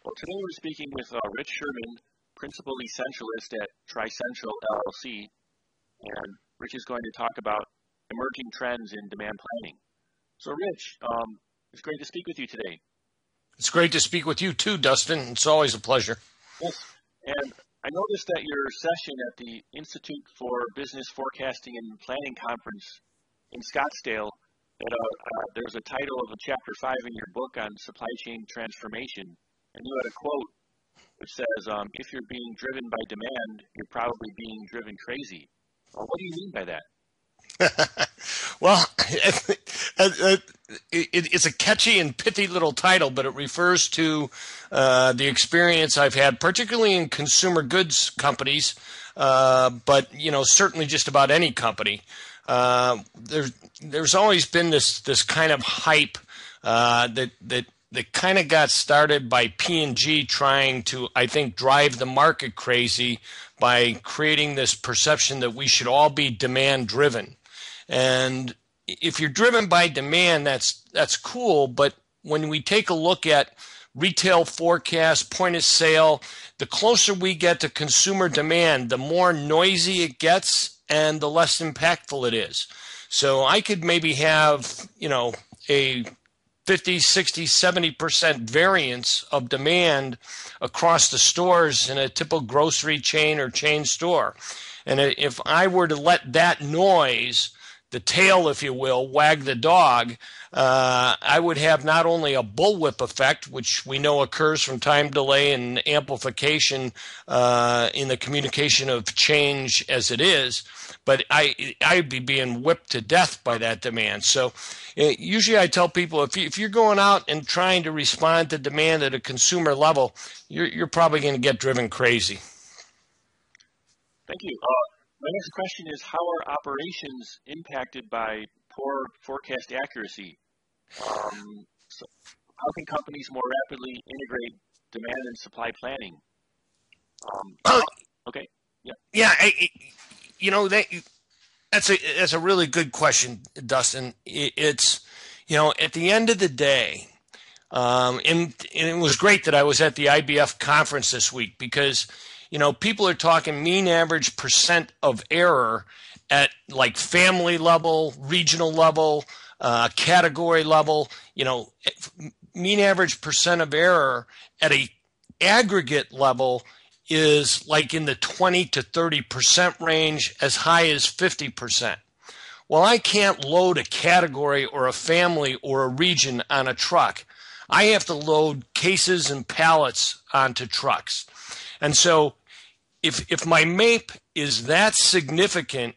Well, today we're speaking with Rich Sherman, Principal Essentialist at TriCentral LLC, and Rich is going to talk about emerging trends in demand planning. So, Rich, it's great to speak with you today. It's great to speak with you too, Dustin. It's always a pleasure. Yes, and I noticed that your session at the Institute for Business Forecasting and Planning Conference in Scottsdale, that there's a title of a chapter 5 in your book on supply chain transformation. And you had a quote which says, if you're being driven by demand, you're probably being driven crazy. What do you mean by that? Well, it's a catchy and pithy little title, but it refers to the experience I've had, particularly in consumer goods companies, but certainly just about any company. There's always been this kind of hype that kind of got started by P&G trying to, I think, drive the market crazy by creating this perception that we should all be demand driven. And if you're driven by demand, that's cool. But when we take a look at retail forecast, point of sale, the closer we get to consumer demand, the more noisy it gets and the less impactful it is. So I could maybe have, a 50, 60, 70% variance of demand across the stores in a typical grocery chain or chain store. And if I were to let that noise, the tail, if you will, wag the dog, I would have not only a bullwhip effect, which we know occurs from time delay and amplification in the communication of change as it is, but I'd be being whipped to death by that demand. So usually I tell people, if you're going out and trying to respond to demand at a consumer level, you're probably going to get driven crazy. Thank you. My next question is, how are operations impacted by poor forecast accuracy? So how can companies more rapidly integrate demand and supply planning? Okay. Yeah. That's a really good question, Dustin. It's at the end of the day, and it was great that I was at the IBF conference this week because people are talking mean average percent of error at like family level, regional level, category level. Mean average percent of error at a aggregate level is like in the 20 to 30% range, as high as 50%. Well, I can't load a category or a family or a region on a truck. I have to load cases and pallets onto trucks. And so if my MAPE is that significant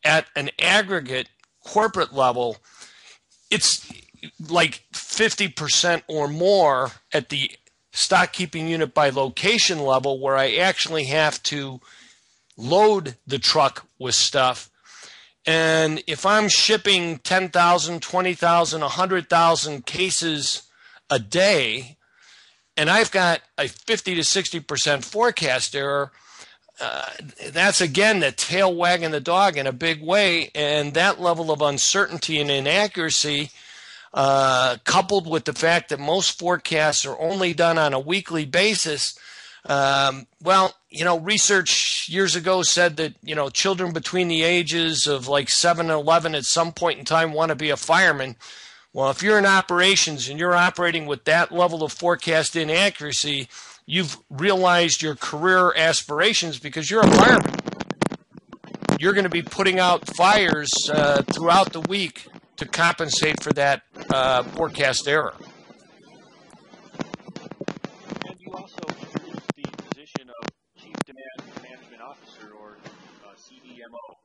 at an aggregate corporate level, it's like 50% or more at the stock keeping unit by location level, where I actually have to load the truck with stuff. And if I'm shipping 10,000, 20,000, 100,000 cases a day, and I've got a 50 to 60% forecast error, that's again the tail wagging the dog in a big way. And that level of uncertainty and inaccuracy, coupled with the fact that most forecasts are only done on a weekly basis, research years ago said that, children between the ages of like 7 and 11 at some point in time want to be a fireman. Well, if you're in operations and you're operating with that level of forecast inaccuracy, you've realized your career aspirations because you're a fireman. You're going to be putting out fires throughout the week to compensate for that forecast error. And you also introduced the position of Chief Demand Management Officer, or CDMO.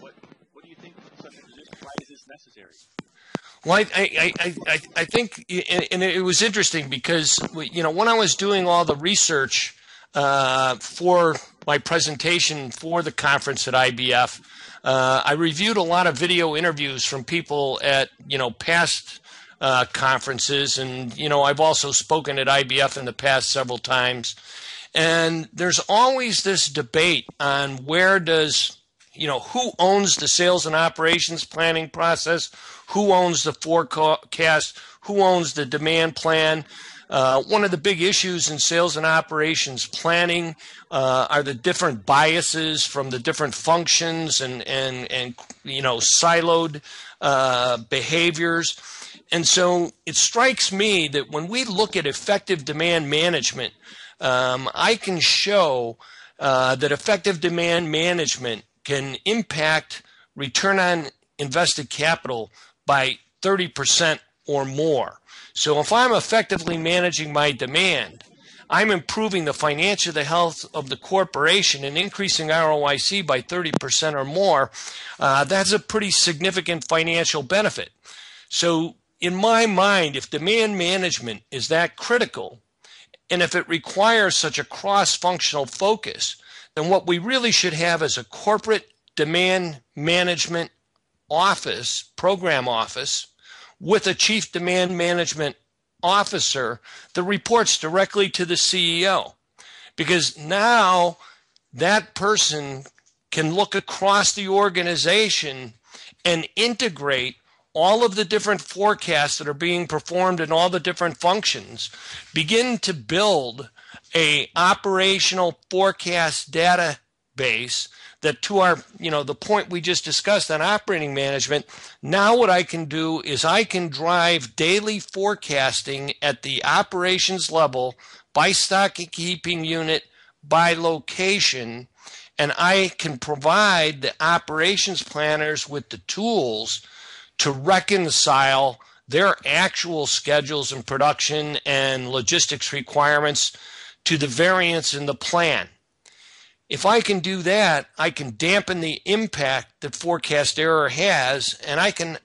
What do you think of such a position? Why is this necessary? Well, I think, and it was interesting because, when I was doing all the research for my presentation for the conference at IBF, I reviewed a lot of video interviews from people at, past conferences. And, I've also spoken at IBF in the past several times. And there's always this debate on where does, who owns the sales and operations planning process, who owns the forecast, who owns the demand plan. One of the big issues in sales and operations planning are the different biases from the different functions and siloed behaviors. And so it strikes me that when we look at effective demand management, I can show that effective demand management can impact return on invested capital by 30% or more. So if I'm effectively managing my demand, I'm improving the financial health of the corporation and increasing ROIC by 30% or more. That's a pretty significant financial benefit. So in my mind, if demand management is that critical, and if it requires such a cross-functional focus, then what we really should have is a corporate demand management office, program office, with a chief demand management officer that reports directly to the CEO. Because now that person can look across the organization and integrate all of the different forecasts that are being performed in all the different functions, begin to build a operational forecast database that, to our, the point we just discussed on operating management, now what I can do is I can drive daily forecasting at the operations level by stock keeping unit, by location, and I can provide the operations planners with the tools to reconcile their actual schedules and production and logistics requirements to the variance in the plan. If I can do that, I can dampen the impact that forecast error has, and I can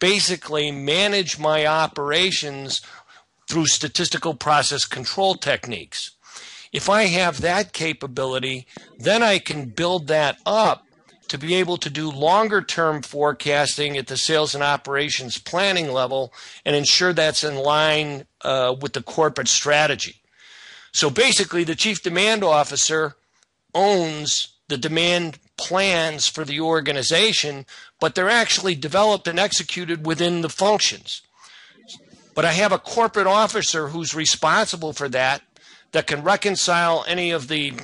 basically manage my operations through statistical process control techniques. If I have that capability, then I can build that up to be able to do longer-term forecasting at the sales and operations planning level and ensure that's in line with the corporate strategy. So basically, the chief demand officer owns the demand plans for the organization, but they're actually developed and executed within the functions. But I have a corporate officer who's responsible for that can reconcile any of the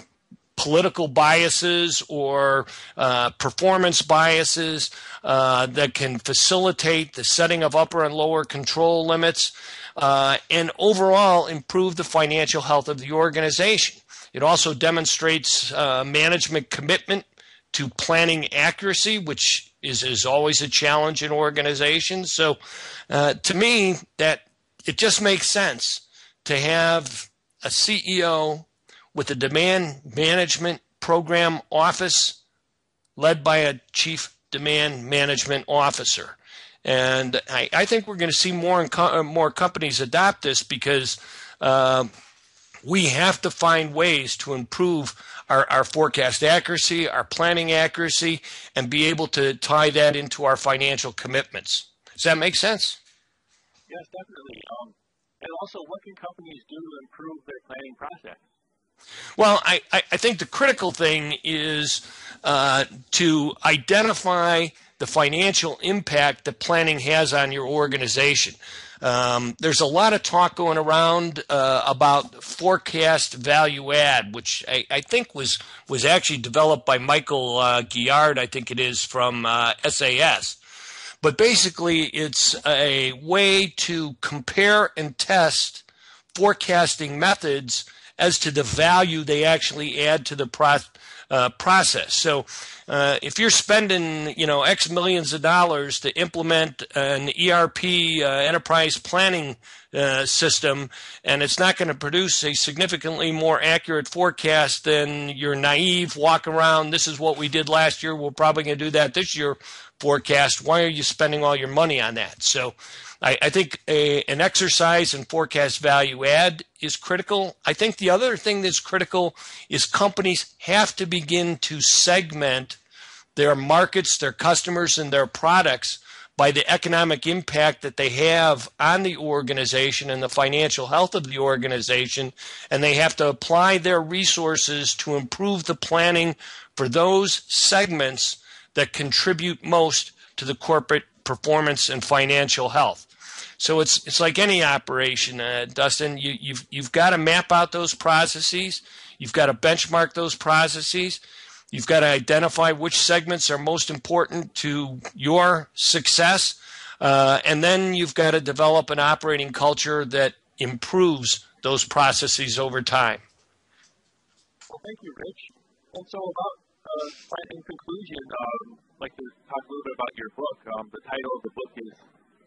political biases or performance biases, that can facilitate the setting of upper and lower control limits, and overall improve the financial health of the organization. It also demonstrates management commitment to planning accuracy, which is always a challenge in organizations. So to me, that it just makes sense to have a CEO with a demand management program office led by a chief demand management officer. And I think we're going to see more companies adopt this because we have to find ways to improve our forecast accuracy, our planning accuracy, and be able to tie that into our financial commitments. Does that make sense? Yes, definitely. And also, what can companies do to improve their planning process? Well, I think the critical thing is to identify the financial impact that planning has on your organization. There's a lot of talk going around about forecast value add, which I think was actually developed by Michael Guillard, I think it is, from SAS. But basically, it's a way to compare and test forecasting methods as to the value they actually add to the process. So if you're spending, X millions of dollars to implement an ERP enterprise planning system, and it's not going to produce a significantly more accurate forecast than your naive walk around, this is what we did last year, we're probably going to do that this year forecast, why are you spending all your money on that? So I think an exercise in forecast value add is critical. I think the other thing that's critical is companies have to begin to segment their markets, their customers, and their products by the economic impact that they have on the organization and the financial health of the organization, and they have to apply their resources to improve the planning for those segments that contribute most to the corporate performance and financial health. So it's like any operation, Dustin. You've got to map out those processes. You've got to benchmark those processes. You've got to identify which segments are most important to your success. And then you've got to develop an operating culture that improves those processes over time. Well, thank you, Rich. And so in conclusion, I'd like to talk a little bit about your book. The title of the book is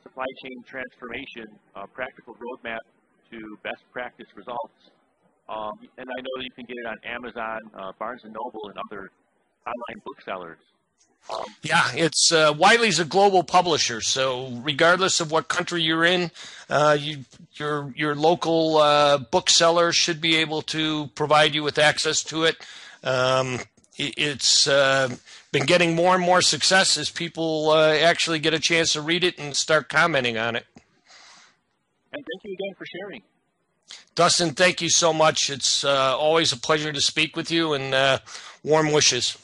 Supply Chain Transformation, a Practical Roadmap to Best Practice Results. And I know you can get it on Amazon, Barnes & Noble, and other online booksellers. Yeah, it's Wiley's a global publisher, so regardless of what country you're in, your local bookseller should be able to provide you with access to it. It's been getting more and more success as people actually get a chance to read it and start commenting on it. And thank you again for sharing. Dustin, thank you so much. It's always a pleasure to speak with you, and warm wishes.